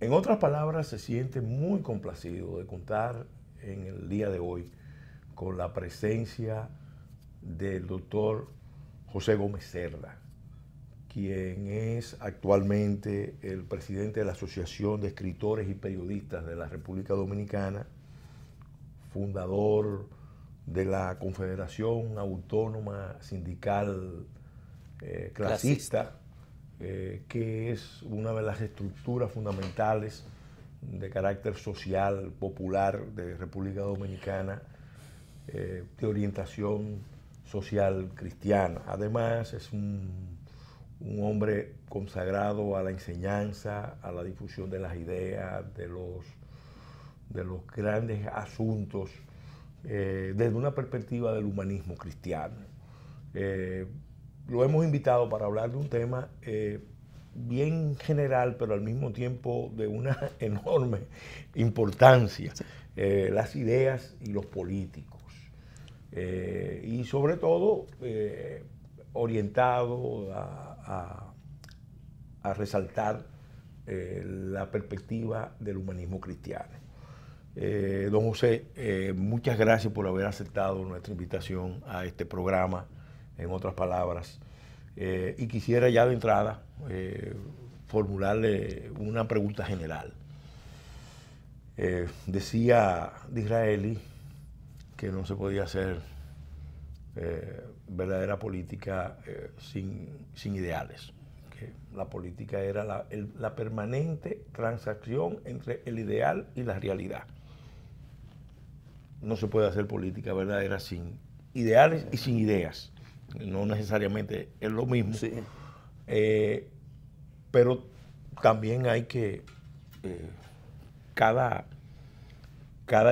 En otras palabras, se siente muy complacido de contar en el día de hoy con la presencia del doctor José Gómez Cerda, quien es actualmente el presidente de la Asociación de Escritores y Periodistas de la República Dominicana, fundador de la Confederación Autónoma Sindical Clasista, que es una de las estructuras fundamentales de carácter social, popular de República Dominicana, de orientación social cristiana. Además, es un hombre consagrado a la enseñanza, a la difusión de las ideas, de los grandes asuntos, desde una perspectiva del humanismo cristiano. Lo hemos invitado para hablar de un tema bien general, pero al mismo tiempo de una enorme importancia, las ideas y los políticos. Y sobre todo orientado a resaltar la perspectiva del humanismo cristiano. Don José, muchas gracias por haber aceptado nuestra invitación a este programa, en otras palabras. Y quisiera ya de entrada formularle una pregunta general. Decía Disraeli que no se podía hacer verdadera política sin ideales, que la política era la permanente transacción entre el ideal y la realidad. No se puede hacer política verdadera sin ideales y sin ideas. No necesariamente es lo mismo, sí. Pero también hay que cada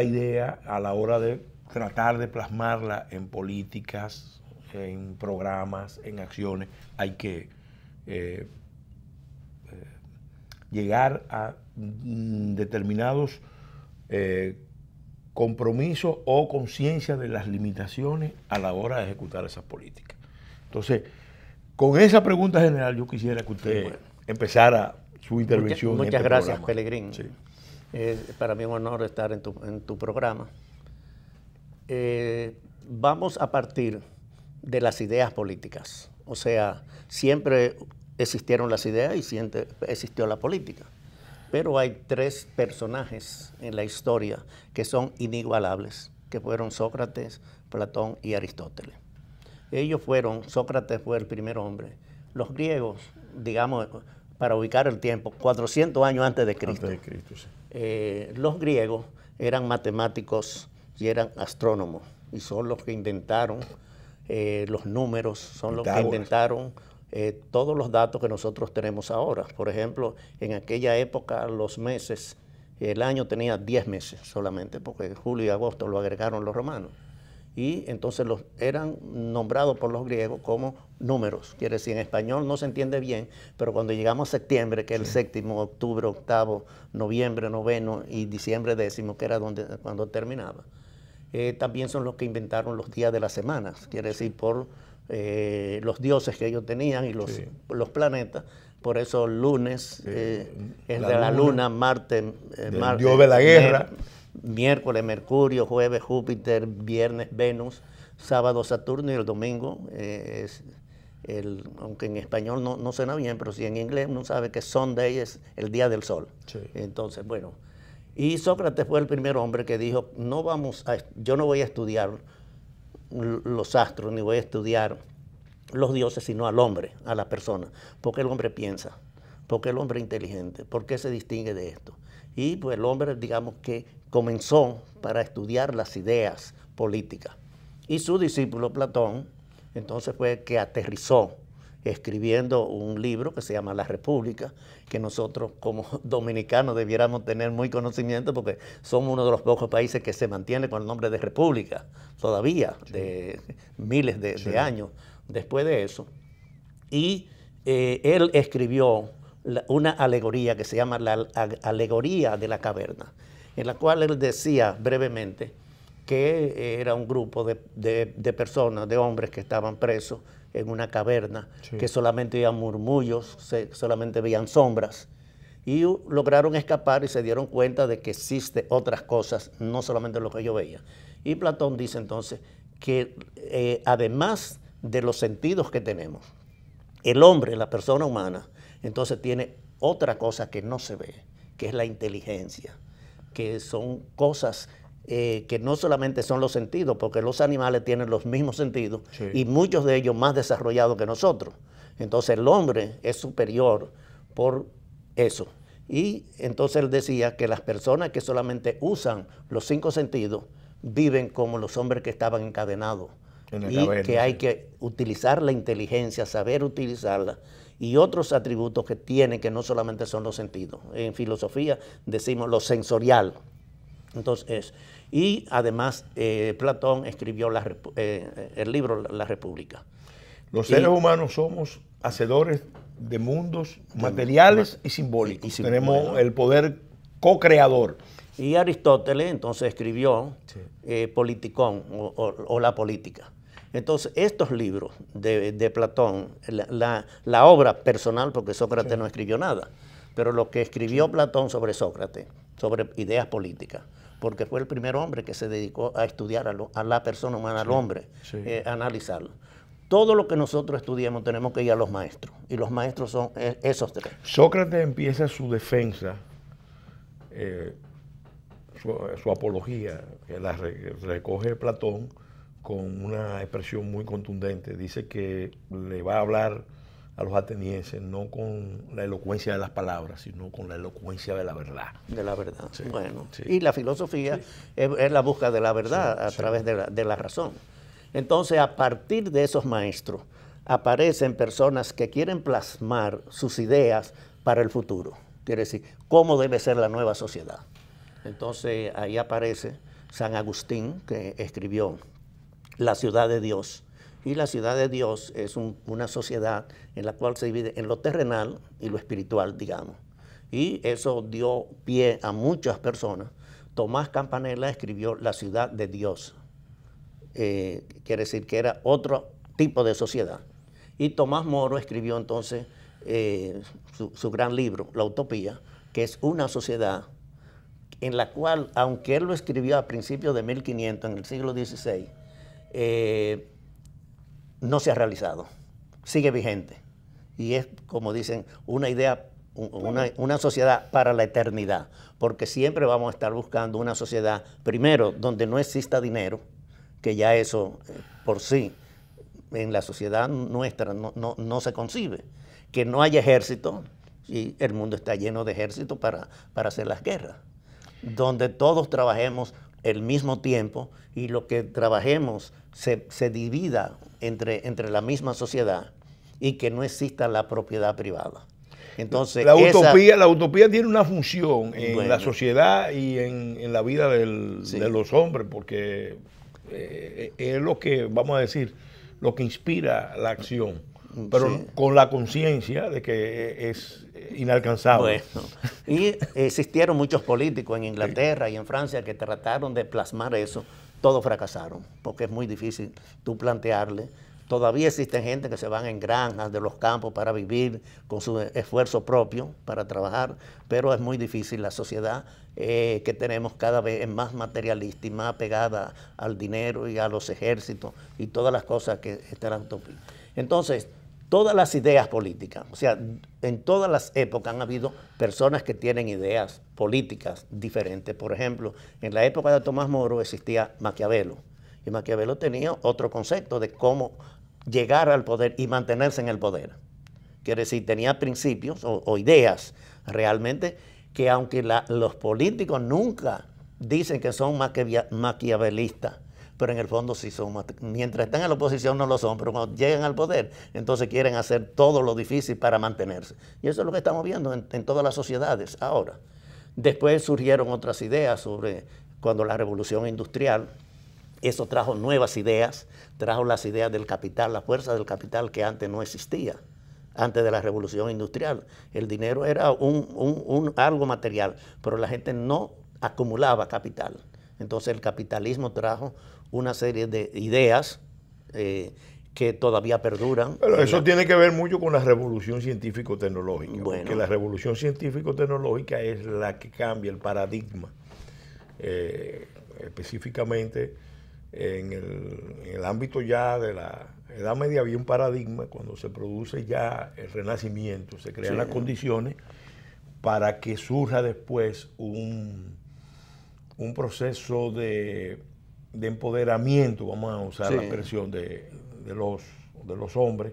idea, a la hora de tratar de plasmarla en políticas, en programas, en acciones, hay que llegar a determinados compromisos o conciencia de las limitaciones a la hora de ejecutar esas políticas. Entonces, con esa pregunta general, yo quisiera que usted empezara su intervención. Muchas gracias, Pelegrín. Sí. Para mí es un honor estar en tu programa. Vamos a partir de las ideas políticas. O sea, siempre existieron las ideas y siempre existió la política. Pero hay tres personajes en la historia que son inigualables, que fueron Sócrates, Platón y Aristóteles. Sócrates fue el primer hombre. Los griegos, digamos, para ubicar el tiempo, 400 años antes de Cristo. Sí. Los griegos eran matemáticos y eran astrónomos, y son los que inventaron los números, son los que inventaron todos los datos que nosotros tenemos ahora. Por ejemplo, en aquella época los meses, el año tenía 10 meses solamente, porque julio y agosto lo agregaron los romanos. Y entonces eran nombrados por los griegos como números. Quiere decir, en español no se entiende bien, pero cuando llegamos a septiembre, que es el séptimo, octubre, octavo, noviembre, noveno y diciembre décimo, que era cuando terminaba. También son los que inventaron los días de las semanas, quiere decir, por los dioses que ellos tenían y los planetas. Por eso lunes es de la luna, martes, dios de la guerra, miércoles Mercurio, jueves Júpiter, viernes Venus, sábado Saturno y el domingo aunque en español no suena bien, pero sí en inglés uno sabe que Sunday es el día del sol. Sí. Entonces, bueno, y Sócrates fue el primer hombre que dijo, yo no voy a estudiar los astros, ni voy a estudiar los dioses, sino al hombre, a la persona. Porque el hombre piensa, porque el hombre es inteligente, ¿por qué se distingue de esto? Y pues el hombre, digamos que comenzó para estudiar las ideas políticas. Y su discípulo Platón, entonces fue que aterrizó escribiendo un libro que se llama La República, que nosotros como dominicanos debiéramos tener muy conocimiento porque somos uno de los pocos países que se mantiene con el nombre de República todavía, de miles de años después de eso. Y él escribió una alegoría que se llama la alegoría de la caverna, en la cual él decía brevemente que era un grupo de personas, de hombres que estaban presos en una caverna, que solamente oían murmullos, solamente veían sombras, y lograron escapar y se dieron cuenta de que existe otras cosas, no solamente lo que ellos veían. Y Platón dice entonces que además de los sentidos que tenemos, el hombre, la persona humana, entonces tiene otra cosa que no se ve, que es la inteligencia, que son cosas que no solamente son los sentidos, porque los animales tienen los mismos sentidos, sí, y muchos de ellos más desarrollados que nosotros. Entonces el hombre es superior por eso. Y entonces él decía que las personas que solamente usan los 5 sentidos viven como los hombres que estaban encadenados. Y que hay que utilizar la inteligencia, saber utilizarla, y otros atributos que tiene que no solamente son los sentidos. En filosofía decimos lo sensorial. Entonces, y además Platón escribió el libro La República. Los seres humanos somos hacedores de mundos materiales y simbólicos. Tenemos el poder co-creador. Y Aristóteles entonces escribió Politicón o la política. Entonces estos libros de Platón, la obra personal, porque Sócrates no escribió nada, pero lo que escribió Platón sobre Sócrates, sobre ideas políticas, porque fue el primer hombre que se dedicó a estudiar a la persona humana, al hombre, analizarlo. Todo lo que nosotros estudiamos tenemos que ir a los maestros, y los maestros son esos 3. Sócrates empieza su defensa, su apología, que la recoge Platón con una expresión muy contundente. Dice que le va a hablar a los atenienses no con la elocuencia de las palabras, sino con la elocuencia de la verdad. De la verdad, sí, bueno. Sí. Y la filosofía es la búsqueda de la verdad a través de la razón. Entonces, a partir de esos maestros, aparecen personas que quieren plasmar sus ideas para el futuro. Quiere decir, cómo debe ser la nueva sociedad. Entonces, ahí aparece San Agustín, que escribió La ciudad de Dios. Y la ciudad de Dios es una sociedad en la cual se divide en lo terrenal y lo espiritual, digamos. Y eso dio pie a muchas personas. Tomás Campanella escribió La ciudad de Dios. Quiere decir que era otro tipo de sociedad. Y Tomás Moro escribió entonces su gran libro, La Utopía, que es una sociedad en la cual, aunque él lo escribió a principios de 1500, en el siglo XVI, no se ha realizado, sigue vigente. Y es, como dicen, una idea, una sociedad para la eternidad, porque siempre vamos a estar buscando una sociedad, primero, donde no exista dinero, que ya eso por sí, en la sociedad nuestra no se concibe, que no haya ejército, y el mundo está lleno de ejércitos para hacer las guerras, donde todos trabajemos el mismo tiempo y lo que trabajemos se divida entre la misma sociedad y que no exista la propiedad privada. Entonces, la utopía tiene una función en la sociedad y en la vida de los hombres, porque es lo que, vamos a decir, lo que inspira la acción, pero con la conciencia de que es inalcanzable. Bueno, y existieron muchos políticos en Inglaterra y en Francia que trataron de plasmar eso, todos fracasaron, porque es muy difícil tú plantearle. Todavía existen gente que se van en granjas de los campos para vivir con su esfuerzo propio, para trabajar, pero es muy difícil. La sociedad que tenemos cada vez es más materialista y más pegada al dinero y a los ejércitos y todas las cosas que están en la utopía. Entonces, todas las ideas políticas, o sea, en todas las épocas han habido personas que tienen ideas políticas diferentes. Por ejemplo, en la época de Tomás Moro existía Maquiavelo, y Maquiavelo tenía otro concepto de cómo llegar al poder y mantenerse en el poder. Quiere decir, tenía principios o ideas realmente que aunque los políticos nunca dicen que son maquiavelistas, pero en el fondo sí son, mientras están en la oposición no lo son, pero cuando llegan al poder, entonces quieren hacer todo lo difícil para mantenerse. Y eso es lo que estamos viendo en todas las sociedades ahora. Después surgieron otras ideas sobre cuando la revolución industrial, eso trajo nuevas ideas, trajo las ideas del capital, la fuerza del capital que antes no existía, antes de la revolución industrial. El dinero era algo material, pero la gente no acumulaba capital. Entonces el capitalismo trajo una serie de ideas que todavía perduran. Pero eso tiene que ver mucho con la revolución científico-tecnológica, Bueno, porque la revolución científico-tecnológica es la que cambia el paradigma, específicamente en el ámbito ya de la Edad Media había un paradigma. Cuando se produce ya el Renacimiento, se crean las condiciones para que surja después un proceso de empoderamiento, vamos a usar la expresión de los hombres,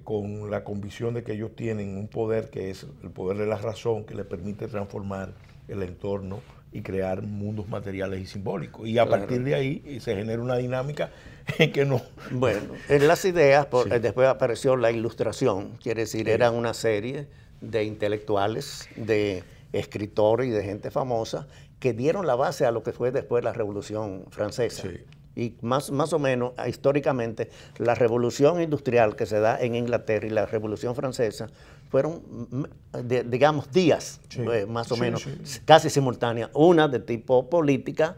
con la convicción de que ellos tienen un poder que es el poder de la razón, que les permite transformar el entorno y crear mundos materiales y simbólicos. Y a partir de ahí se genera una dinámica en que no... Bueno, en las ideas, después apareció la Ilustración, quiere decir, eran una serie de intelectuales, de escritores y de gente famosa que dieron la base a lo que fue después la Revolución Francesa. Sí. Y más o menos, históricamente, la Revolución Industrial que se da en Inglaterra y la Revolución Francesa fueron, digamos, días, más o menos, casi simultáneas. Una de tipo política,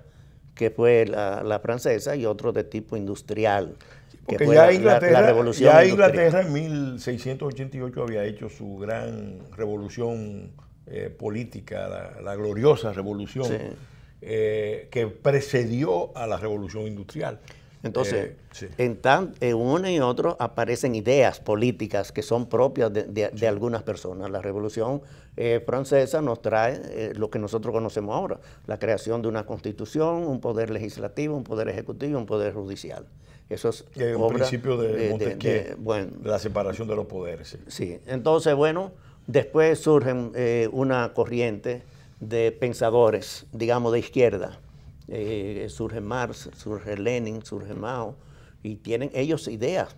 que fue la francesa, y otro de tipo industrial, porque fue la Revolución Industrial. Inglaterra en 1688 había hecho su gran revolución política, la gloriosa revolución, que precedió a la revolución industrial. Entonces, en uno y otro aparecen ideas políticas que son propias de algunas personas. La Revolución Francesa nos trae lo que nosotros conocemos ahora, la creación de una constitución, un poder legislativo, un poder ejecutivo, un poder judicial. Eso es un principio de Montesquieu, de la separación de los poderes. Sí, entonces, bueno, después surgen una corriente de pensadores, digamos, de izquierda. Surge Marx, surge Lenin, surge Mao, y tienen ellos ideas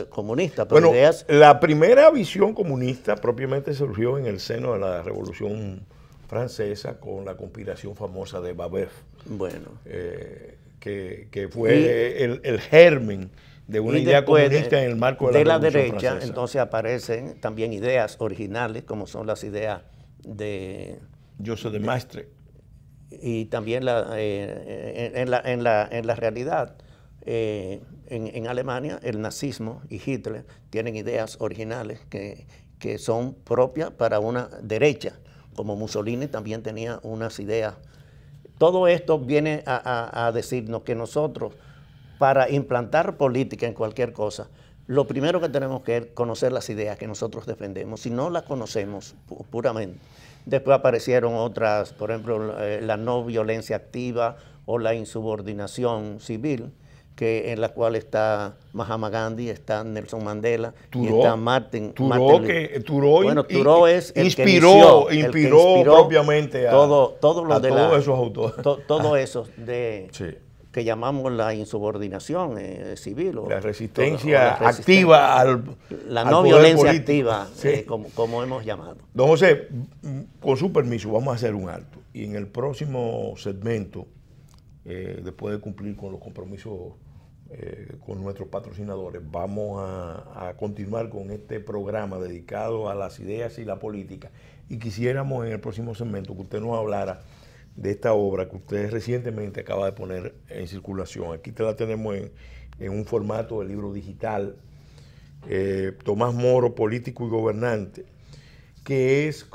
comunistas. Bueno, ideas... la primera visión comunista propiamente surgió en el seno de la Revolución Francesa con la conspiración famosa de Babeuf. Bueno. Que fue el germen de una idea comunista en el marco de la Revolución derecha, Francesa. Entonces aparecen también ideas originales, como son las ideas de Joseph de Maistre. Y también en la realidad, en Alemania, el nazismo y Hitler tienen ideas originales que son propias para una derecha, como Mussolini también tenía unas ideas. Todo esto viene a decirnos que nosotros, para implantar política en cualquier cosa, lo primero que tenemos que es conocer las ideas que nosotros defendemos. Si no las conocemos puramente, después aparecieron otras, por ejemplo, la no violencia activa o la insubordinación civil, en la cual está Mahatma Gandhi, está Nelson Mandela, y está Martin Thoreau es el inspiró propiamente a todos esos autores. Todo eso que llamamos la insubordinación civil. La resistencia activa la no violencia activa, como hemos llamado. Don José, con su permiso, vamos a hacer un alto. Y en el próximo segmento, después de cumplir con los compromisos con nuestros patrocinadores, vamos a continuar con este programa dedicado a las ideas y la política. Y quisiéramos en el próximo segmento que usted nos hablara de esta obra que usted recientemente acaba de poner en circulación. Aquí te la tenemos en un formato de libro digital. Tomás Moro, político y gobernante, que es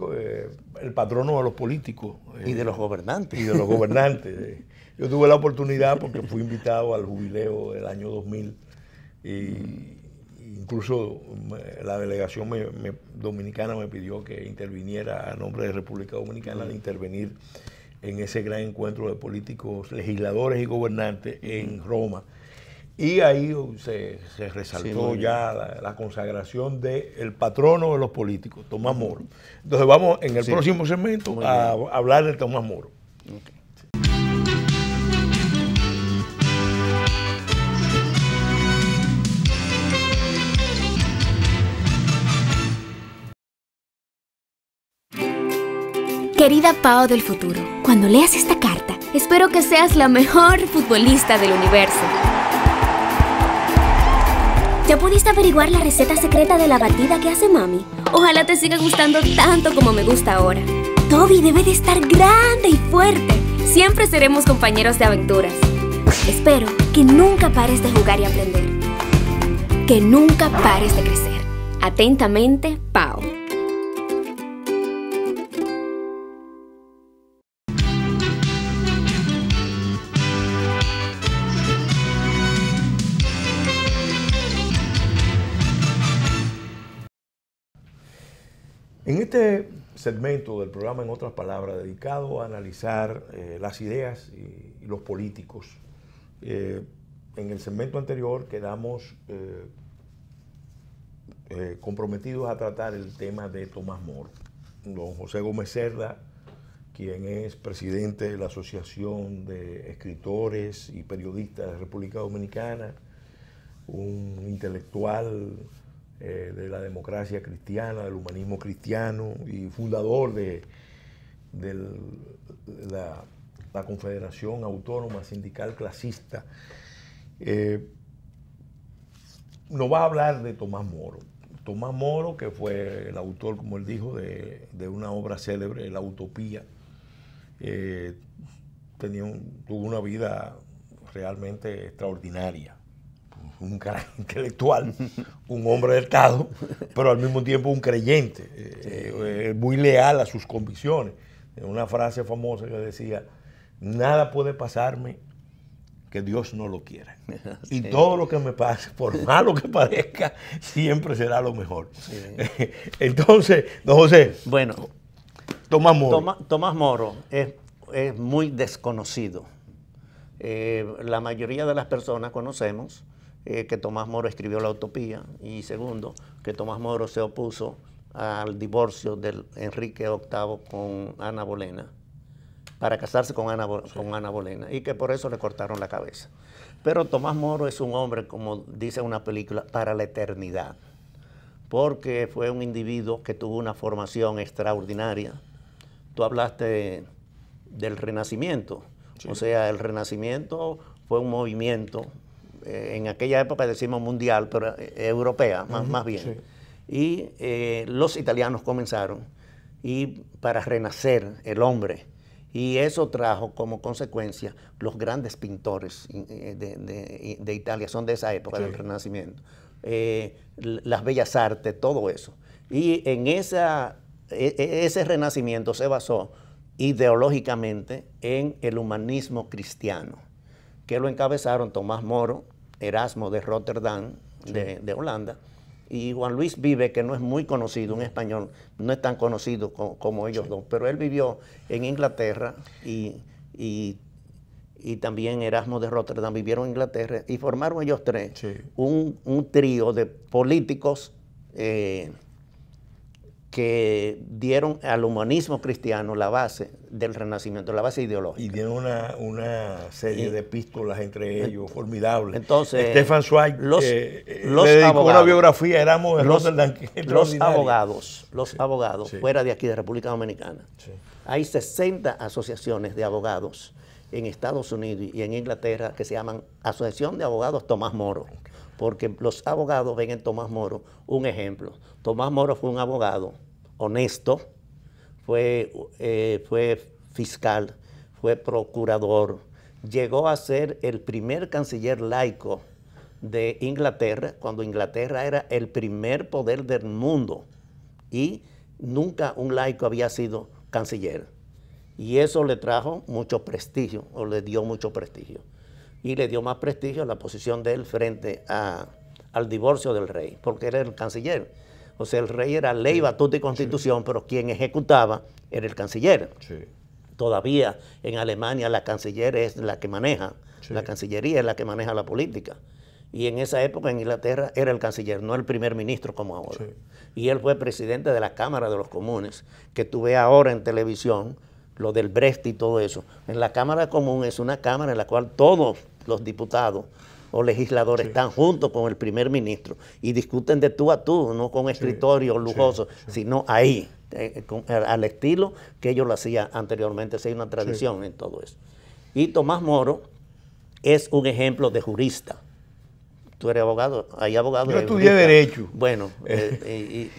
el patrono de los políticos. Y de los gobernantes. Y de los gobernantes. Yo tuve la oportunidad porque fui invitado al jubileo del año 2000 y incluso la delegación dominicana me pidió que interviniera a nombre de República Dominicana de intervenir en ese gran encuentro de políticos, legisladores y gobernantes en Roma. Y ahí se resaltó la consagración del patrono de los políticos, Tomás Moro. Entonces vamos en el próximo segmento a hablar de Tomás Moro. Okay. Querida Pao del futuro, cuando leas esta carta, espero que seas la mejor futbolista del universo. ¿Ya pudiste averiguar la receta secreta de la batida que hace mami? Ojalá te siga gustando tanto como me gusta ahora. Toby debe de estar grande y fuerte. Siempre seremos compañeros de aventuras. Espero que nunca pares de jugar y aprender. que nunca pares de crecer. Atentamente, Pao. En este segmento del programa, en otras palabras, dedicado a analizar las ideas y los políticos, en el segmento anterior quedamos comprometidos a tratar el tema de Tomás Moro. Don José Gómez Cerda, quien es presidente de la Asociación de Escritores y Periodistas de la República Dominicana, un intelectual de la democracia cristiana, del humanismo cristiano y fundador de la Confederación Autónoma Sindical Clasista, nos va a hablar de Tomás Moro. Tomás Moro, que fue el autor, como él dijo, de una obra célebre, La Utopía, tuvo una vida realmente extraordinaria. Un carácter intelectual, un hombre de Estado, pero al mismo tiempo un creyente, muy leal a sus convicciones. Una frase famosa que decía: nada puede pasarme que Dios no lo quiera. Sí. Y todo lo que me pase, por malo que parezca, siempre será lo mejor. Sí. Entonces, don José, bueno, Tomás Moro. Tomás Moro es muy desconocido. La mayoría de las personas conocemos que Tomás Moro escribió La Utopía, y segundo, que Tomás Moro se opuso al divorcio de Enrique VIII con Ana Bolena, para casarse con Ana Bolena, y que por eso le cortaron la cabeza. Pero Tomás Moro es un hombre, como dice una película, para la eternidad, porque fue un individuo que tuvo una formación extraordinaria. Tú hablaste del Renacimiento, sí. O sea, el Renacimiento fue un movimiento, en aquella época decimos mundial, pero europea, más bien. Sí. Y los italianos comenzaron para renacer el hombre. Y eso trajo como consecuencia los grandes pintores de Italia, son de esa época, sí, del Renacimiento. Las bellas artes, todo eso. Y en ese Renacimiento se basó ideológicamente en el humanismo cristiano, que lo encabezaron Tomás Moro, Erasmo de Rotterdam, sí, de Holanda, y Juan Luis Vives, que no es muy conocido, un español, no es tan conocido como ellos, sí, dos, pero él vivió en Inglaterra y también Erasmo de Rotterdam vivieron en Inglaterra y formaron ellos tres, sí, un trío de políticos que dieron al humanismo cristiano la base del Renacimiento, la base ideológica. Y dieron una serie de epístolas entre ellos, formidables. Entonces, Stefan Zweig los le dedicó abogados, una biografía, éramos de Rotterdam. Los abogados, sí, fuera de aquí, de República Dominicana. Sí. Hay 60 asociaciones de abogados en Estados Unidos y en Inglaterra que se llaman Asociación de Abogados Tomás Moro, porque los abogados ven en Tomás Moro un ejemplo. Tomás Moro fue un abogado honesto, fue fiscal, fue procurador, llegó a ser el primer canciller laico de Inglaterra, cuando Inglaterra era el primer poder del mundo y nunca un laico había sido canciller. Y eso le trajo mucho prestigio, o le dio mucho prestigio. Y le dio más prestigio a la posición de él frente al divorcio del rey, porque él era el canciller. O sea, el rey era ley, batuta y constitución, sí, pero quien ejecutaba era el canciller. Sí. Todavía en Alemania la canciller es la que maneja, sí, la cancillería es la que maneja la política. Y en esa época en Inglaterra era el canciller, no el primer ministro como ahora. Sí. Y él fue presidente de la Cámara de los Comunes, que tú ves ahora en televisión, lo del Brexit y todo eso. En la Cámara Común es una cámara en la cual todos los diputados o legisladores, sí, están juntos con el primer ministro y discuten de tú a tú, no con escritorios, sí, lujosos, sí, sí, sino ahí, al estilo que ellos lo hacían anteriormente. Hay una tradición, sí, en todo eso. Y Tomás Moro es un ejemplo de jurista. Tú eres abogado, hay abogados. Yo estudié Derecho. Bueno,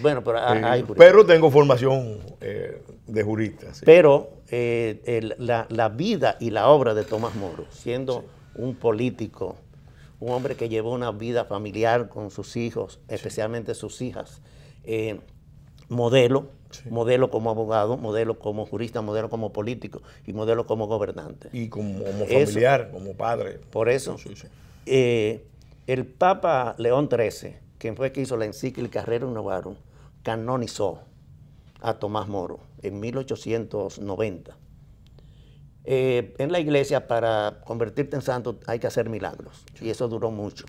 bueno, pero hay juristas. Pero tengo formación de jurista. Sí. Pero la vida y la obra de Tomás Moro, siendo, sí, un político, un hombre que llevó una vida familiar con sus hijos, especialmente sus hijas, modelo como abogado, modelo como jurista, modelo como político y modelo como gobernante. Y como familiar, como padre. Por eso, el Papa León XIII, quien fue que hizo la encíclica Rerum Novarum, canonizó a Tomás Moro en 1890. En la iglesia, para convertirte en santo hay que hacer milagros, y eso duró mucho,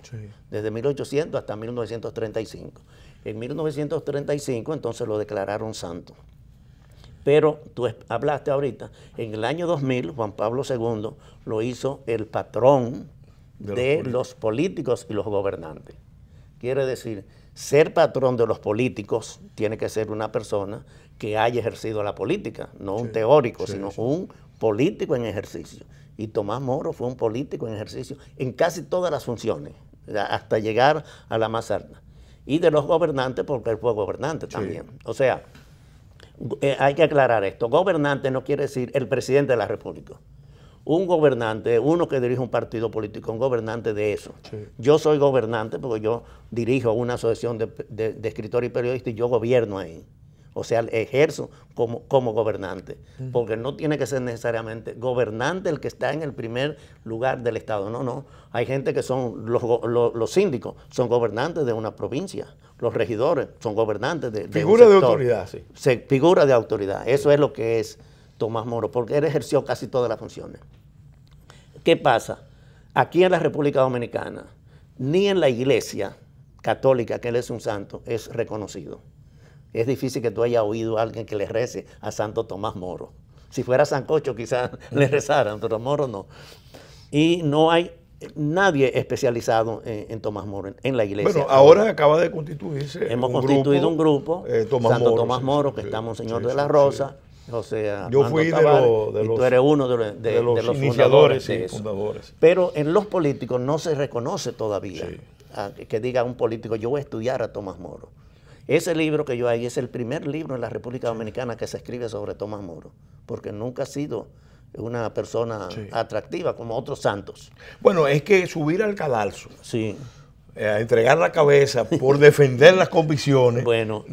desde 1800 hasta 1935. En 1935 entonces lo declararon santo. Pero tú hablaste ahorita, en el año 2000 Juan Pablo II lo hizo el patrón de los políticos y los gobernantes. Quiere decir, ser patrón de los políticos tiene que ser una persona que haya ejercido la política, no un teórico, sino un político en ejercicio. Y Tomás Moro fue un político en ejercicio en casi todas las funciones, hasta llegar a la más alta. Y de los gobernantes, porque él fue gobernante también. O sea, hay que aclarar esto. Gobernante no quiere decir el presidente de la República. Un gobernante, uno que dirige un partido político, un gobernante de eso. Yo soy gobernante porque yo dirijo una asociación de escritores y periodistas y yo gobierno ahí. O sea, ejerzo como gobernante. Porque no tiene que ser necesariamente gobernante el que está en el primer lugar del Estado. No, no. Hay gente que son, los síndicos son gobernantes de una provincia. Los regidores son gobernantes de figura de autoridad, sí. Figura de autoridad. Eso es lo que es Tomás Moro, porque él ejerció casi todas las funciones. ¿Qué pasa? Aquí en la República Dominicana, ni en la iglesia católica, que él es un santo, es reconocido. Es difícil que tú hayas oído a alguien que le rece a Santo Tomás Moro. Si fuera Sancocho quizás le rezaran, pero Moro no. Y no hay nadie especializado en Tomás Moro en la iglesia. Bueno, ahora acaba de constituirse Hemos constituido un grupo, Santo Tomás Moro, que está Monseñor de la Rosa, o sea, yo fui de los, tú eres uno de los iniciadores, fundadores. Pero en los políticos no se reconoce todavía que diga un político, yo voy a estudiar a Tomás Moro. Ese libro que yo hay es el primer libro en la República Dominicana que se escribe sobre Tomás Moro, porque nunca ha sido una persona atractiva como otros santos. Bueno, es que subir al cadalso, a entregar la cabeza por defender las convicciones, bueno,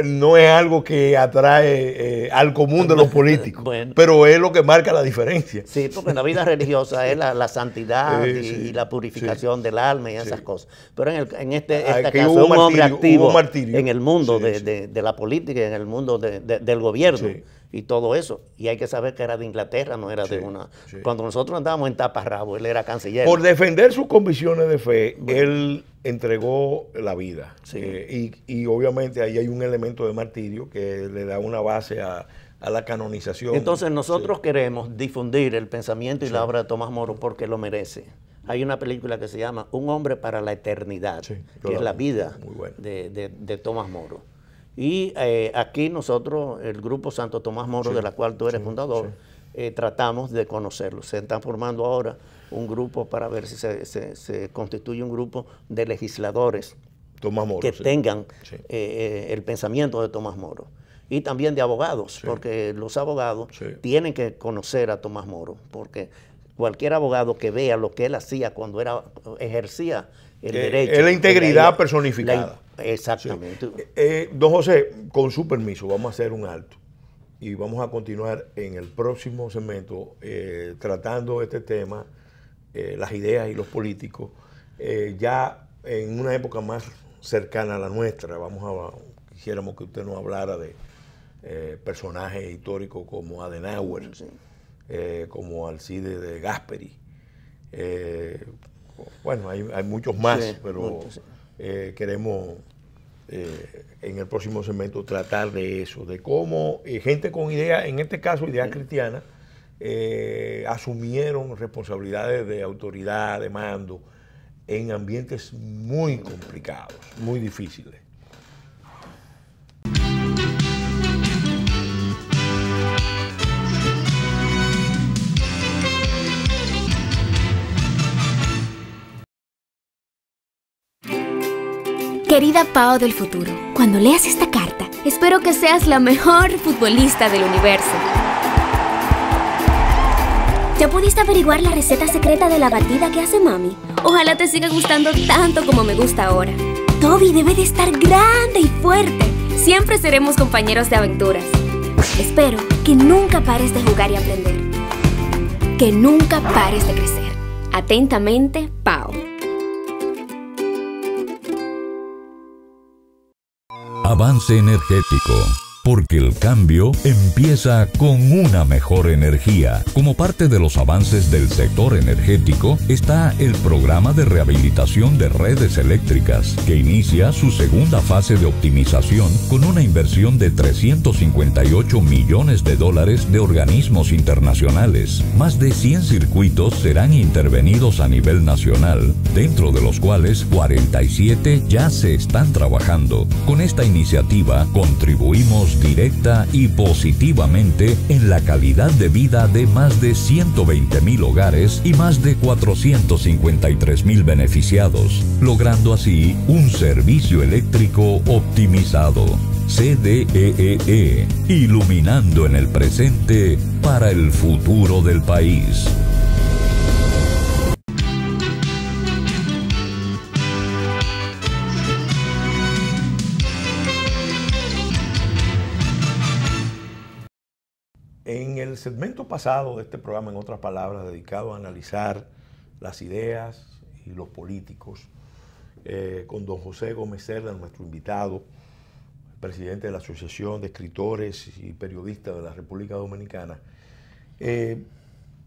no es algo que atrae al común de los políticos, pero es lo que marca la diferencia. Sí, porque la vida religiosa es la santidad y la purificación del alma y esas cosas. Pero en este caso es un hombre activo en el mundo de la política y en el mundo del gobierno. Y todo eso. Y hay que saber que era de Inglaterra, no era de una... Cuando nosotros andábamos en taparrabo, él era canciller. Por defender sus convicciones de fe, él entregó la vida. Y obviamente ahí hay un elemento de martirio que le da una base a la canonización. Entonces nosotros queremos difundir el pensamiento y la obra de Tomás Moro porque lo merece. Hay una película que se llama Un hombre para la eternidad, que es la vida de Tomás Moro. Y aquí nosotros, el grupo Santo Tomás Moro, de la cual tú eres fundador, tratamos de conocerlo. Se está formando ahora un grupo para ver si se constituye un grupo de legisladores Tomás Moro, que tengan el pensamiento de Tomás Moro. Y también de abogados, porque los abogados tienen que conocer a Tomás Moro, porque cualquier abogado que vea lo que él hacía cuando ejercía el derecho. Es la integridad personificada. Exactamente. Don José, con su permiso, vamos a hacer un alto y vamos a continuar en el próximo segmento tratando este tema, las ideas y los políticos, ya en una época más cercana a la nuestra. Quisiéramos que usted nos hablara de personajes históricos como Adenauer, como Alcide de Gasperi. Bueno, hay muchos más, pero queremos en el próximo segmento tratar de eso, de cómo gente con ideas, en este caso ideas cristianas, asumieron responsabilidades de autoridad, de mando, en ambientes muy complicados, muy difíciles. Querida Pao del futuro, cuando leas esta carta, espero que seas la mejor futbolista del universo. ¿Ya pudiste averiguar la receta secreta de la batida que hace mami? Ojalá te siga gustando tanto como me gusta ahora. Toby debe de estar grande y fuerte. Siempre seremos compañeros de aventuras. Espero que nunca pares de jugar y aprender. Que nunca pares de crecer. Atentamente, Pau. Avance energético. Porque el cambio empieza con una mejor energía. Como parte de los avances del sector energético está el programa de rehabilitación de redes eléctricas, que inicia su segunda fase de optimización con una inversión de $358 millones de organismos internacionales. Más de 100 circuitos serán intervenidos a nivel nacional, dentro de los cuales 47 ya se están trabajando. Con esta iniciativa contribuimos directa y positivamente en la calidad de vida de más de 120,000 hogares y más de 453,000 beneficiados, logrando así un servicio eléctrico optimizado. CDEE, iluminando en el presente para el futuro del país. En el segmento pasado de este programa, en otras palabras, dedicado a analizar las ideas y los políticos, con don José Gómez Cerda, nuestro invitado, presidente de la Asociación de Escritores y Periodistas de la República Dominicana,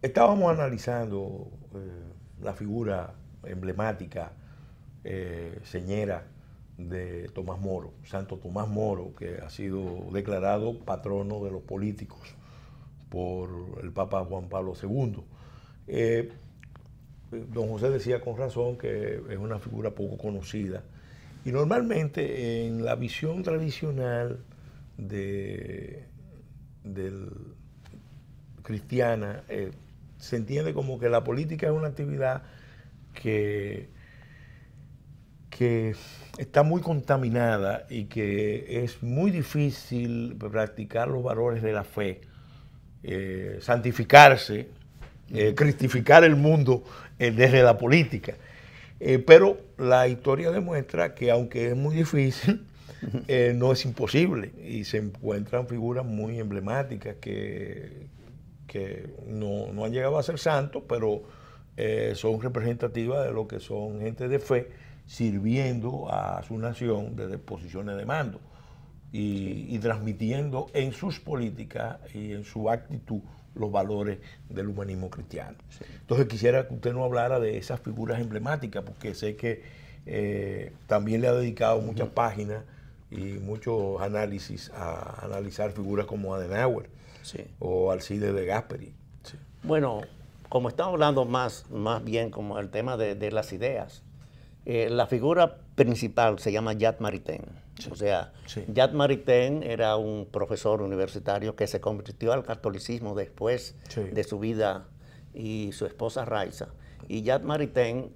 estábamos analizando la figura emblemática, señera de Tomás Moro, Santo Tomás Moro, que ha sido declarado patrono de los políticos por el Papa Juan Pablo II. Don José decía con razón que es una figura poco conocida, y normalmente en la visión tradicional cristiana se entiende como que la política es una actividad que está muy contaminada y que es muy difícil practicar los valores de la fe, santificarse, cristificar el mundo desde la política. Pero la historia demuestra que aunque es muy difícil, no es imposible, y se encuentran figuras muy emblemáticas que no han llegado a ser santos, pero son representativas de lo que son gente de fe sirviendo a su nación desde posiciones de mando y transmitiendo en sus políticas y en su actitud los valores del humanismo cristiano. Sí. Entonces quisiera que usted nos hablara de esas figuras emblemáticas, porque sé que también le ha dedicado muchas páginas y muchos análisis a analizar figuras como Adenauer, sí, o Alcides de Gasperi. Sí. Bueno, como estamos hablando más bien como el tema de las ideas, la figura principal se llama Jacques Maritain. Sí. O sea, sí, Jacques Maritain era un profesor universitario que se convirtió al catolicismo después, sí, de su vida y su esposa Raiza. Y Jacques Maritain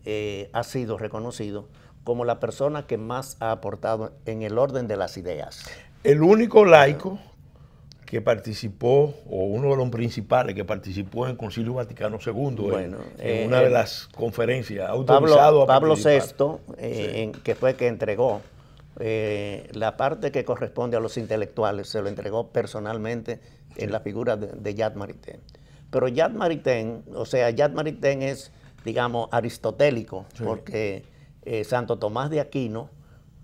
ha sido reconocido como la persona que más ha aportado en el orden de las ideas. El único laico que participó, o uno de los principales que participó en el Concilio Vaticano II, bueno, en una de las conferencias, autorizado Pablo VI, sí, que fue que entregó la parte que corresponde a los intelectuales, se lo entregó personalmente, sí, en la figura de Jacques Maritain. Pero Jacques Maritain, o sea, Jacques Maritain es, digamos, aristotélico, sí, porque Santo Tomás de Aquino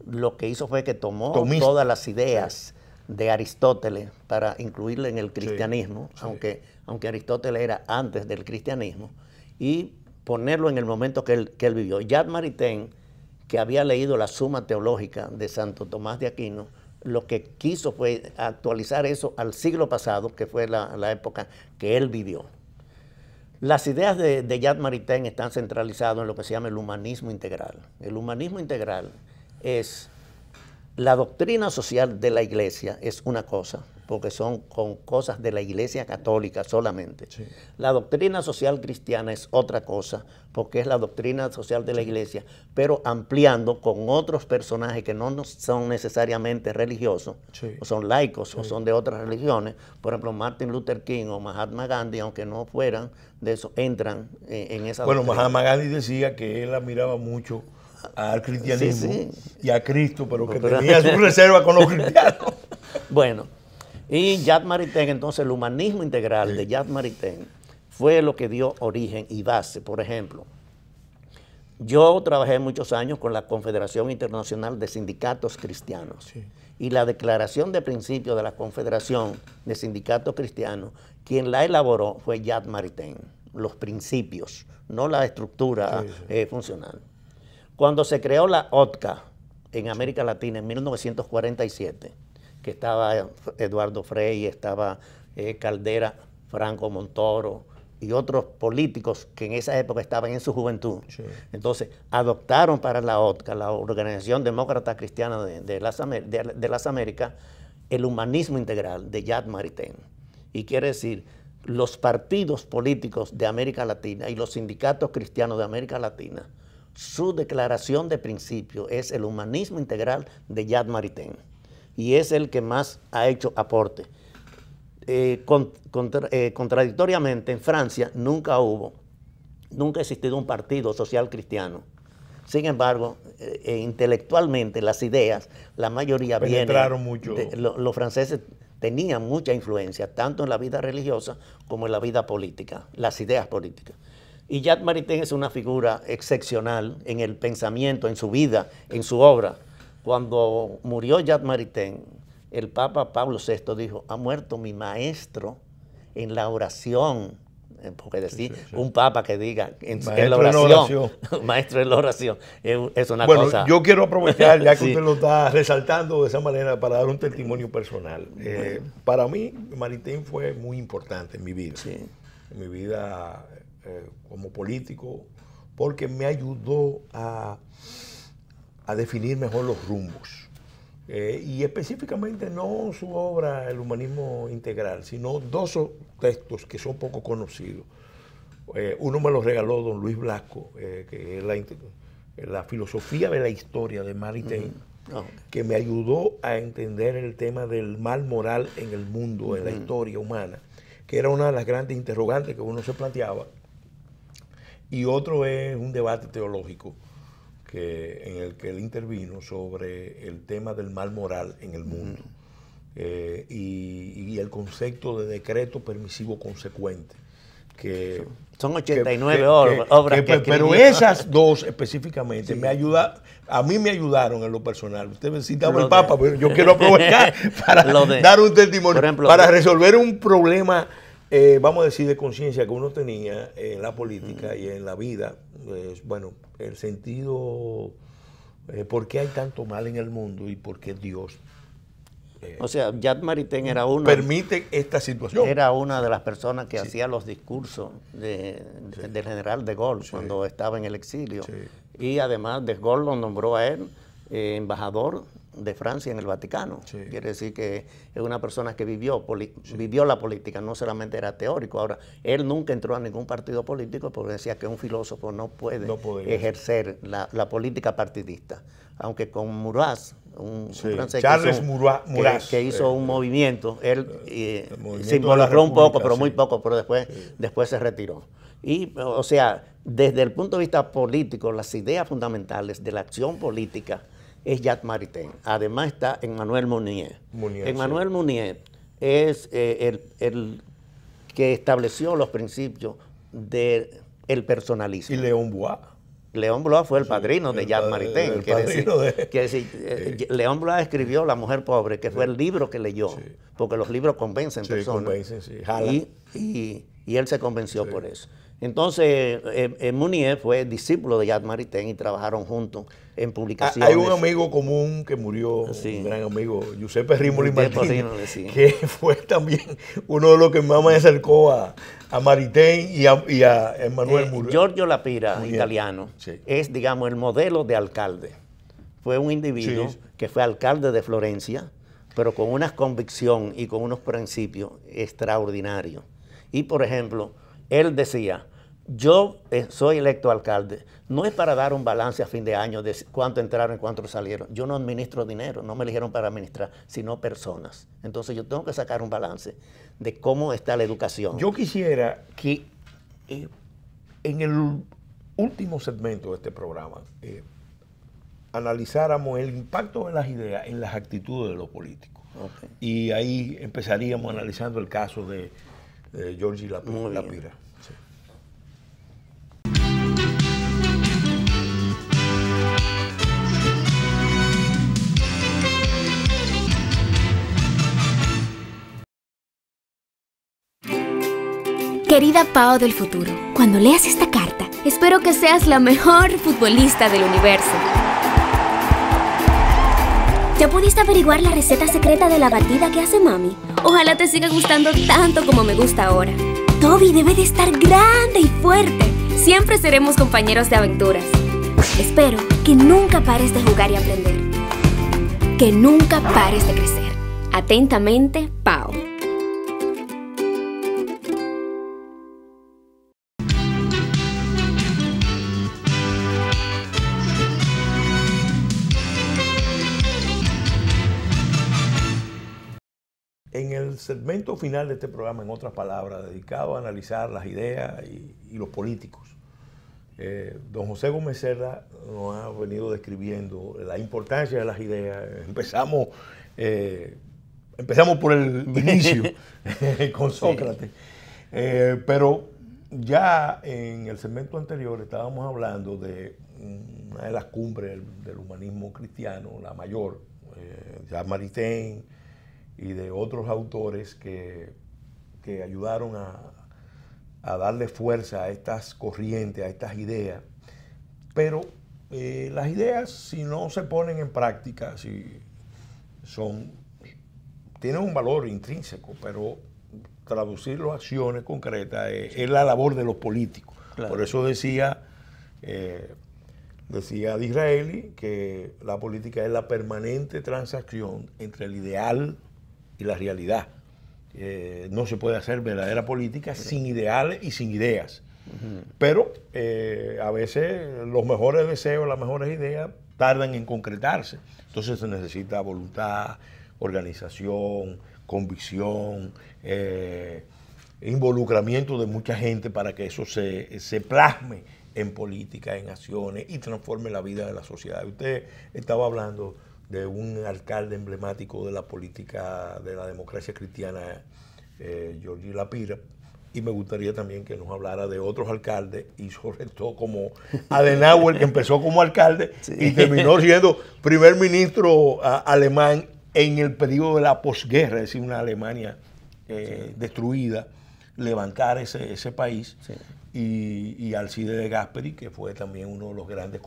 lo que hizo fue que tomó todas las ideas, sí, de Aristóteles para incluirle en el cristianismo, sí, sí, aunque Aristóteles era antes del cristianismo, y ponerlo en el momento que él vivió. Jacques Maritain, que había leído la Suma Teológica de Santo Tomás de Aquino, lo que quiso fue actualizar eso al siglo pasado, que fue la época que él vivió. Las ideas de Jacques Maritain están centralizadas en lo que se llama el humanismo integral. El humanismo integral es la doctrina social de la Iglesia, es una cosa, porque son con cosas de la Iglesia Católica solamente. Sí. La doctrina social cristiana es otra cosa, porque es la doctrina social de la Iglesia, pero ampliando con otros personajes que no son necesariamente religiosos, Sí. o son laicos, o son de otras religiones. Por ejemplo, Martin Luther King o Mahatma Gandhi, aunque no fueran de eso, entran en esa Bueno, doctrina. Mahatma Gandhi decía que él admiraba mucho al cristianismo Sí, y a Cristo, pero que Pero- tenía su reserva con los cristianos. Bueno, y Jacques Maritain, entonces el humanismo integral de Jacques Maritain fue lo que dio origen y base. Por ejemplo, yo trabajé muchos años con la Confederación Internacional de Sindicatos Cristianos. Sí. Y la declaración de principios de la Confederación de Sindicatos Cristianos, quien la elaboró fue Jacques Maritain. Los principios, no la estructura funcional. Cuando se creó la OTCA en América Latina en 1947, que estaba Eduardo Frei, estaba Caldera, Franco Montoro y otros políticos que en esa época estaban en su juventud. Sí. Entonces, adoptaron para la OTCA, la Organización Demócrata Cristiana de las Américas, el humanismo integral de Jacques Maritain. Y quiere decir, los partidos políticos de América Latina y los sindicatos cristianos de América Latina, su declaración de principio es el humanismo integral de Jacques Maritain. Y es el que más ha hecho aporte. Contradictoriamente, en Francia nunca ha existido un partido social cristiano. Sin embargo, intelectualmente las ideas, la mayoría Penetraron vienen. mucho. Los franceses tenían mucha influencia, tanto en la vida religiosa como en la vida política, las ideas políticas. Y Jacques Maritain es una figura excepcional en el pensamiento, en su vida, en su obra. Cuando murió Jacques Maritain, el Papa Pablo VI dijo, ha muerto mi maestro en la oración. Porque decir, un papa que diga en la oración, maestro en la oración, es una cosa. Bueno, yo quiero aprovechar, ya que Sí. usted lo está resaltando de esa manera, para dar un testimonio personal. Para mí, Maritain fue muy importante en mi vida. Sí. En mi vida como político, porque me ayudó a definir mejor los rumbos. Y específicamente no su obra, El humanismo integral, sino dos textos que son poco conocidos. Uno me lo regaló don Luis Blasco, que es la filosofía de la historia de Maritain, que me ayudó a entender el tema del mal moral en el mundo, en la historia humana, que era una de las grandes interrogantes que uno se planteaba. Y otro es un debate teológico en el que él intervino sobre el tema del mal moral en el mundo y el concepto de decreto permisivo consecuente. Son 89 obras que pero esas dos específicamente a mí me ayudaron en lo personal. Usted me citaba el Papa, pero yo quiero aprovechar para dar un testimonio, por ejemplo, para resolver un problema, vamos a decir, de conciencia que uno tenía en la política y en la vida. Bueno, el sentido, ¿por qué hay tanto mal en el mundo y por qué Dios o sea, Jacques Maritain era permite esta situación? Era una de las personas que hacía los discursos del general de Gaulle cuando estaba en el exilio. Sí. Y además de Gaulle lo nombró a él embajador de Francia en el Vaticano. Sí. Quiere decir que es una persona que vivió la política, no solamente era teórico. Ahora, él nunca entró a ningún partido político porque decía que un filósofo no puede ejercer la política partidista. Aunque con Maurras, un francés Charles que hizo un movimiento, él movimiento se involucró un poco, pero sí. muy poco, pero después se retiró. Y, o sea, desde el punto de vista político, las ideas fundamentales de la acción política es Jacques Maritain. Además está Emmanuel Mounier. Emmanuel Mounier es el que estableció los principios del personalismo. Y Léon Blois. Léon Blois fue el padrino de Jacques Maritain. Léon Blois escribió La mujer pobre, que fue el libro que leyó, porque los libros convencen personas. Y él se convenció por eso. Entonces, Mounier fue discípulo de Jacques Maritain y trabajaron juntos en publicaciones. Hay un amigo común que murió, un gran amigo, Giuseppe Rimoli Martínez, que fue también uno de los que más me acercó a Maritain y a Emmanuel Mounier. Giorgio Lapira, italiano, es, digamos, el modelo de alcalde. Fue un individuo que fue alcalde de Florencia, pero con una convicción y con unos principios extraordinarios. Y, por ejemplo, él decía, yo soy electo alcalde, no es para dar un balance a fin de año de cuánto entraron y cuánto salieron. Yo no administro dinero, no me eligieron para administrar, sino personas. Entonces yo tengo que sacar un balance de cómo está la educación. Yo quisiera que en el último segmento de este programa analizáramos el impacto de las ideas en las actitudes de los políticos. Okay. Y ahí empezaríamos analizando el caso de Georgie Lapira. Sí. Querida Pao del futuro, cuando leas esta carta, espero que seas la mejor futbolista del universo. ¿Ya pudiste averiguar la receta secreta de la batida que hace mami? Ojalá te siga gustando tanto como me gusta ahora. Toby debe de estar grande y fuerte. Siempre seremos compañeros de aventuras. Espero que nunca pares de jugar y aprender. Que nunca pares de crecer. Atentamente, Pao. En el segmento final de este programa, en otras palabras, dedicado a analizar las ideas y los políticos, don José Gómez Cerda nos ha venido describiendo la importancia de las ideas. Empezamos por el inicio con Sócrates, pero ya en el segmento anterior estábamos hablando de una de las cumbres del humanismo cristiano, la mayor, Jacques Maritain, y de otros autores que ayudaron a darle fuerza a estas corrientes, a estas ideas. Pero las ideas, si no se ponen en práctica, tienen un valor intrínseco, pero traducirlo a acciones concretas es la labor de los políticos. Claro. Por eso decía Disraeli que la política es la permanente transacción entre el ideal y la realidad. No se puede hacer verdadera política sin ideales y sin ideas. Pero a veces los mejores deseos, las mejores ideas tardan en concretarse. Entonces se necesita voluntad, organización, convicción, involucramiento de mucha gente para que eso se plasme en política, en acciones y transforme la vida de la sociedad. Usted estaba hablando de un alcalde emblemático de la política de la democracia cristiana, Georgie Lapira, y me gustaría también que nos hablara de otros alcaldes, y sobre todo como Adenauer, que empezó como alcalde y terminó siendo primer ministro alemán en el periodo de la posguerra, es decir, una Alemania destruida, levantar ese país, y Alcide de Gasperi, que fue también uno de los grandes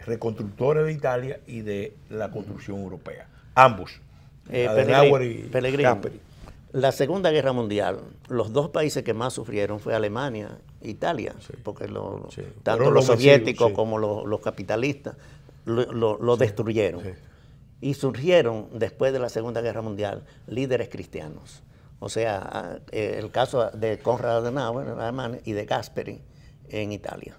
reconstructores de Italia y de la construcción europea. Ambos, Adenauer y Gasperi. La Segunda Guerra Mundial, los dos países que más sufrieron fue Alemania e Italia, porque tanto los soviéticos como los capitalistas lo destruyeron. Y surgieron, después de la Segunda Guerra Mundial, líderes cristianos. O sea, el caso de Konrad Adenauer en Alemania y de Gasperi en Italia.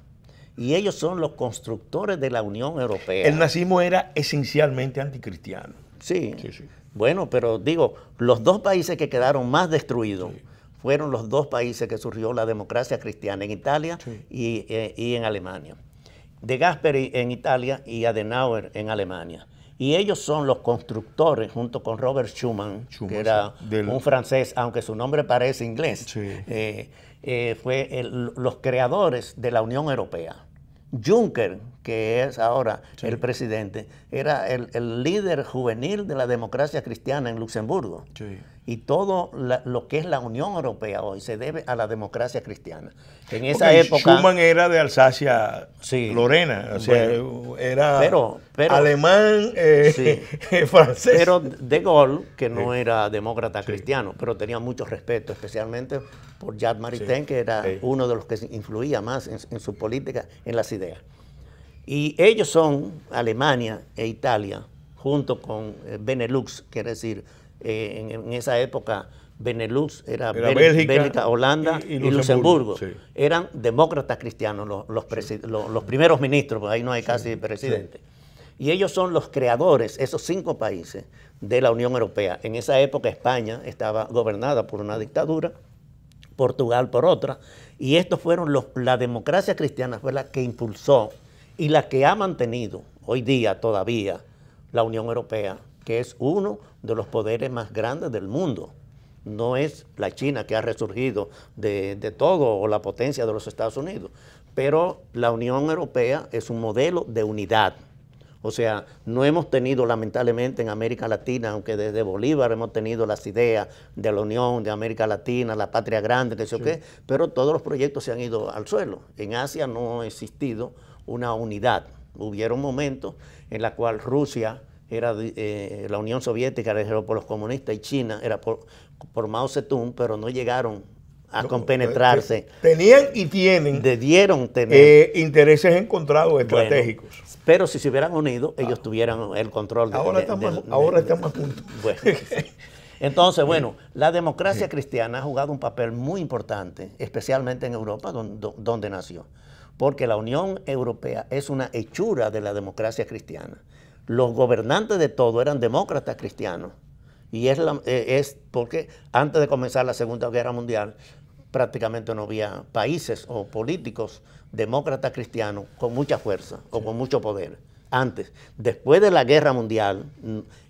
Y ellos son los constructores de la Unión Europea. El nazismo era esencialmente anticristiano. Sí. Bueno, pero digo, los dos países que quedaron más destruidos fueron los dos países que surgió la democracia cristiana, en Italia y en Alemania. De Gasperi en Italia y Adenauer en Alemania. Y ellos son los constructores, junto con Robert Schuman, que era un francés, aunque su nombre parece inglés, fue los creadores de la Unión Europea. Juncker, que es ahora el presidente, era el líder juvenil de la democracia cristiana en Luxemburgo. Y todo lo que es la Unión Europea hoy se debe a la democracia cristiana. En esa época... Schuman era de Alsacia, Lorena, o sea, era alemán, francés. Pero De Gaulle, que no era demócrata cristiano, pero tenía mucho respeto, especialmente por Jacques Maritain, que era uno de los que influía más en su política, en las ideas. Y ellos son, Alemania e Italia, junto con Benelux, quiere decir, en esa época Benelux era Bélgica, Holanda y Luxemburgo. Sí. Eran demócratas cristianos los primeros ministros, porque ahí no hay casi presidente. Sí. Y ellos son los creadores, esos 5 países de la Unión Europea. En esa época España estaba gobernada por una dictadura, Portugal por otra, y estos fueron la democracia cristiana fue la que impulsó y la que ha mantenido hoy día todavía la Unión Europea, que es uno de los poderes más grandes del mundo. No es la China que ha resurgido de todo o la potencia de los Estados Unidos, pero la Unión Europea es un modelo de unidad. O sea, no hemos tenido lamentablemente en América Latina, aunque desde Bolívar hemos tenido las ideas de la Unión de América Latina, la patria grande, que sé qué, pero todos los proyectos se han ido al suelo. En Asia no ha existido una unidad. Hubieron momentos en la cual Rusia era la Unión Soviética era por los comunistas y China era por Mao Zedong, pero no llegaron a compenetrarse. Tenían y tienen. Debieron tener intereses encontrados estratégicos. Bueno, pero si se hubieran unido, ellos tuvieran el control. Ahora estamos juntos. Bueno, entonces, bueno, la democracia cristiana ha jugado un papel muy importante, especialmente en Europa, donde nació. Porque la Unión Europea es una hechura de la democracia cristiana. Los gobernantes de todo eran demócratas cristianos. Y es porque antes de comenzar la Segunda Guerra Mundial, prácticamente no había países o políticos demócratas cristianos con mucha fuerza o con mucho poder. Antes, después de la Guerra Mundial,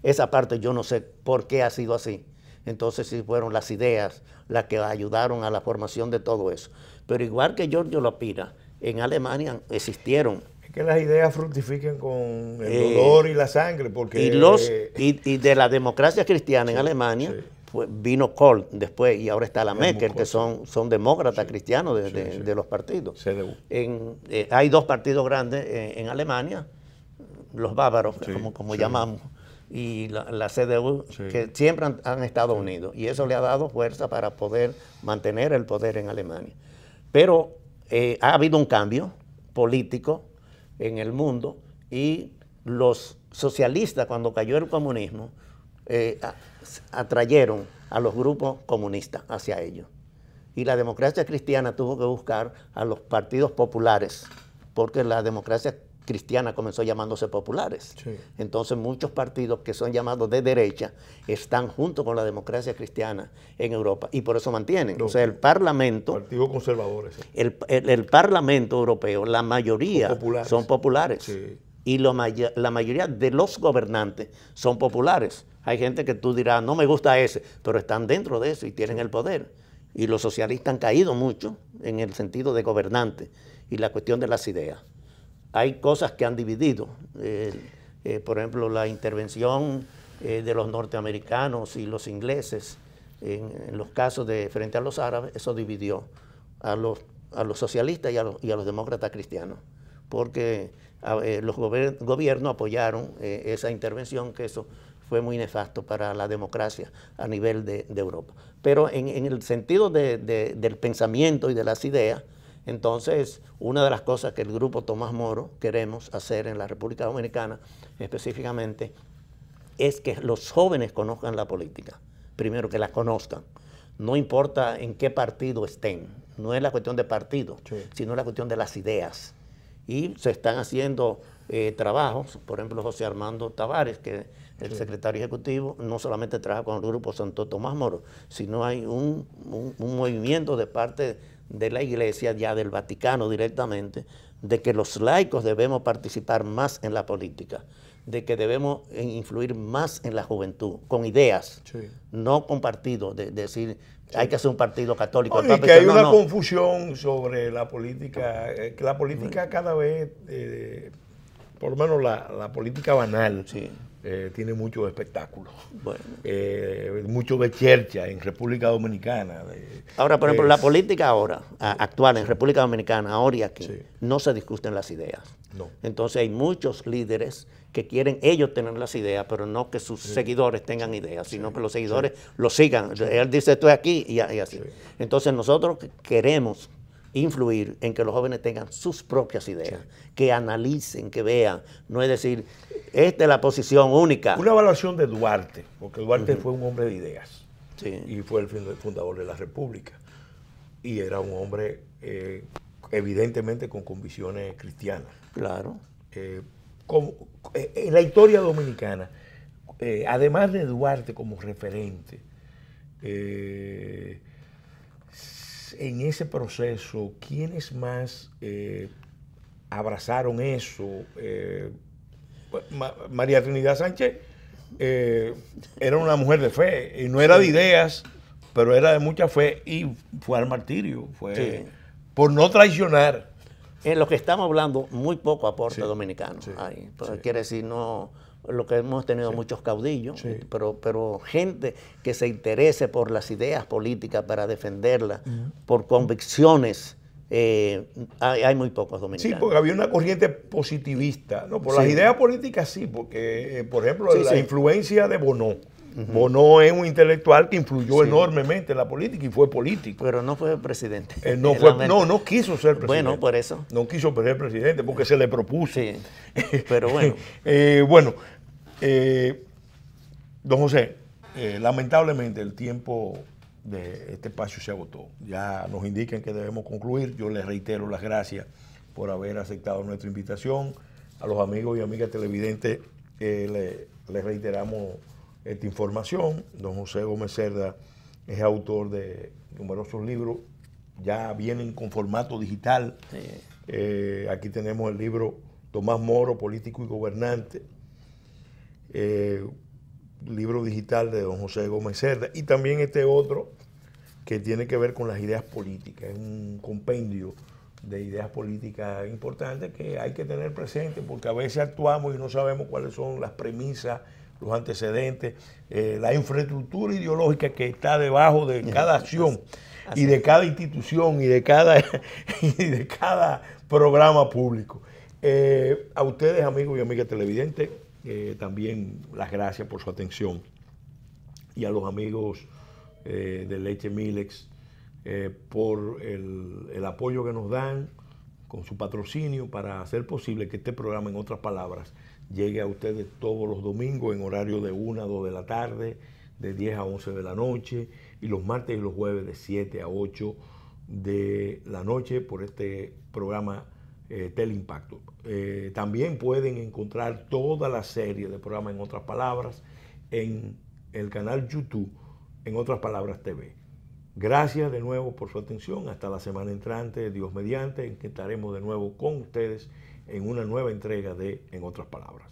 esa parte yo no sé por qué ha sido así. Entonces sí fueron las ideas las que ayudaron a la formación de todo eso. Pero igual que Giorgio Lapira, en Alemania existieron. Es que las ideas fructifican con el dolor y la sangre. Porque y de la democracia cristiana en Alemania vino Kohl después y ahora está la Merkel, que son demócratas cristianos de los partidos. CDU. Hay 2 partidos grandes en Alemania, los bávaros, como llamamos, y la CDU, que siempre han estado unidos. Y eso le ha dado fuerza para poder mantener el poder en Alemania. Pero ha habido un cambio político en el mundo y los socialistas, cuando cayó el comunismo, atrayeron a los grupos comunistas hacia ellos. Y la democracia cristiana tuvo que buscar a los partidos populares, porque la democracia cristiana comenzó llamándose populares. Sí. Entonces muchos partidos que son llamados de derecha están junto con la democracia cristiana en Europa y por eso mantienen. O sea, el Parlamento... Partidos conservadores. El Parlamento Europeo, la mayoría son populares. Sí. Y la mayoría de los gobernantes son populares. Hay gente que tú dirás, no me gusta ese, pero están dentro de eso y tienen el poder. Y los socialistas han caído mucho en el sentido de gobernante y la cuestión de las ideas. Hay cosas que han dividido. Por ejemplo, la intervención de los norteamericanos y los ingleses en los casos frente a los árabes, eso dividió a los socialistas y a los demócratas cristianos. Porque los gobiernos apoyaron esa intervención, que eso fue muy nefasto para la democracia a nivel de Europa. Pero en el sentido del pensamiento y de las ideas, entonces una de las cosas que el grupo Tomás Moro queremos hacer en la República Dominicana específicamente es que los jóvenes conozcan la política. Primero, que la conozcan. No importa en qué partido estén, no es la cuestión de partido, sino la cuestión de las ideas. Y se están haciendo trabajos, por ejemplo, José Armando Tavares, que es el secretario ejecutivo, no solamente trabaja con el grupo Santo Tomás Moro, sino hay un movimiento de parte de la Iglesia, ya del Vaticano directamente, de que los laicos debemos participar más en la política, de que debemos influir más en la juventud, con ideas, no con partidos, de decir... Hay que hacer un partido católico. Y que hay una confusión sobre la política, que la política cada vez, por lo menos la política banal, tiene mucho de espectáculo, mucho de chercha en República Dominicana. Ahora, por ejemplo, la política actual en República Dominicana, ahora y aquí, no se discuten las ideas. No. Entonces hay muchos líderes que quieren ellos tener las ideas, pero no que sus seguidores tengan ideas, sino que los seguidores lo sigan. Él dice, estoy aquí y así. Entonces nosotros queremos influir en que los jóvenes tengan sus propias ideas, que analicen, que vean, no es decir, esta es la posición única. Una evaluación de Duarte, porque Duarte fue un hombre de ideas y fue el fundador de la República, y era un hombre evidentemente con convicciones cristianas. Claro. En la historia dominicana, además de Duarte como referente, en ese proceso, ¿quiénes más abrazaron eso? María Trinidad Sánchez era una mujer de fe, y no era de ideas, pero era de mucha fe, y fue al martirio, por no traicionar. En lo que estamos hablando, muy poco aporte dominicano. Quiere decir, no, lo que hemos tenido muchos caudillos, pero gente que se interese por las ideas políticas para defenderlas, por convicciones, hay muy pocos dominicanos. Sí, porque había una corriente positivista, ¿no? Por las ideas políticas sí, porque, por ejemplo, la influencia de Bonó. Bonó es un intelectual que influyó enormemente en la política y fue político. Pero no fue presidente. No quiso ser presidente. Bueno, por eso. No quiso ser presidente porque se le propuso. Sí, pero bueno. Don José, lamentablemente el tiempo de este espacio se agotó. Ya nos indican que debemos concluir. Yo les reitero las gracias por haber aceptado nuestra invitación. A los amigos y amigas televidentes les reiteramos esta información. Don José Gómez Cerda es autor de numerosos libros, ya vienen con formato digital. Aquí tenemos el libro Tomás Moro, Político y Gobernante, libro digital de don José Gómez Cerda, y también este otro que tiene que ver con las ideas políticas. Es un compendio de ideas políticas importantes que hay que tener presente, porque a veces actuamos y no sabemos cuáles son las premisas, los antecedentes, la infraestructura ideológica que está debajo de cada acción y de cada institución y de cada programa público. A ustedes, amigos y amigas televidentes, también las gracias por su atención, y a los amigos de Leche Milex por el apoyo que nos dan con su patrocinio para hacer posible que este programa, en otras palabras, llegue a ustedes todos los domingos en horario de 1 a 2 de la tarde, de 10 a 11 de la noche, y los martes y los jueves de 7 a 8 de la noche por este programa Teleimpacto. También pueden encontrar toda la serie de programas, en otras palabras, en el canal YouTube, en otras palabras TV. Gracias de nuevo por su atención. Hasta la semana entrante, Dios mediante, en que estaremos de nuevo con ustedes en una nueva entrega de En otras palabras.